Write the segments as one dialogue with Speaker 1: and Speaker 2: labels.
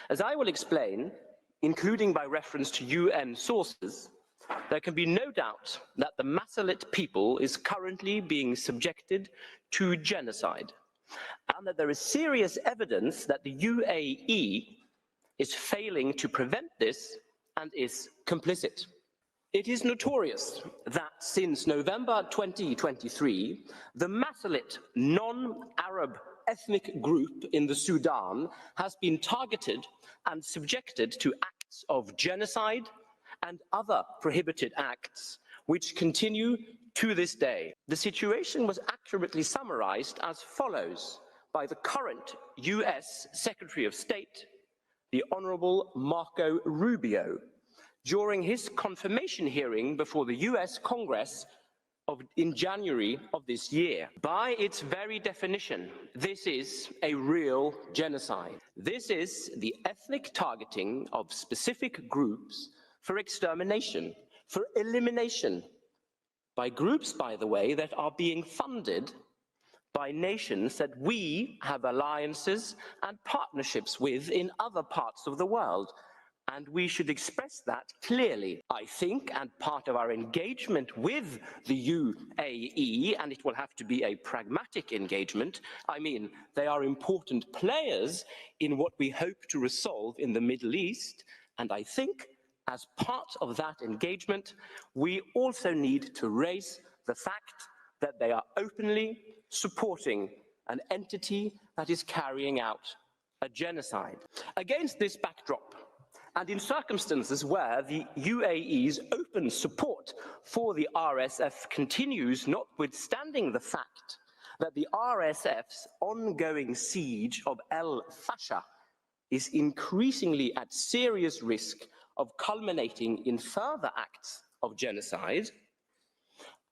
Speaker 1: As I will explain, including by reference to UN sources, there can be no doubt that the Masalit people is currently being subjected to genocide, and that there is serious evidence that the UAE is failing to prevent this and is complicit. It is notorious that since November 2023, the Masalit non-Arab ethnic group in the Sudan has been targeted and subjected to acts of genocide and other prohibited acts, which continue to this day. The situation was accurately summarized as follows by the current US Secretary of State, the Honorable Marco Rubio, during his confirmation hearing before the US Congress in January of this year. By its very definition, this is a real genocide. This is the ethnic targeting of specific groups for extermination, for elimination, by groups, by the way, that are being funded by nations that we have alliances and partnerships with in other parts of the world. And we should express that clearly, I think, and part of our engagement with the UAE, and it will have to be a pragmatic engagement. I mean, they are important players in what we hope to resolve in the Middle East, and I think as part of that engagement, we also need to raise the fact that they are openly supporting an entity that is carrying out a genocide. Against this backdrop, and in circumstances where the UAE's open support for the RSF continues, notwithstanding the fact that the RSF's ongoing siege of El Fasher is increasingly at serious risk of culminating in further acts of genocide,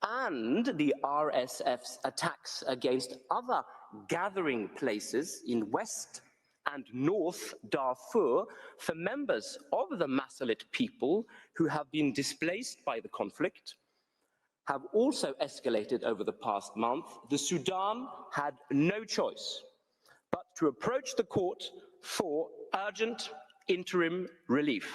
Speaker 1: and the RSF's attacks against other gathering places in West and North Darfur for members of the Masalit people who have been displaced by the conflict have also escalated over the past month, the Sudan had no choice but to approach the court for urgent interim relief.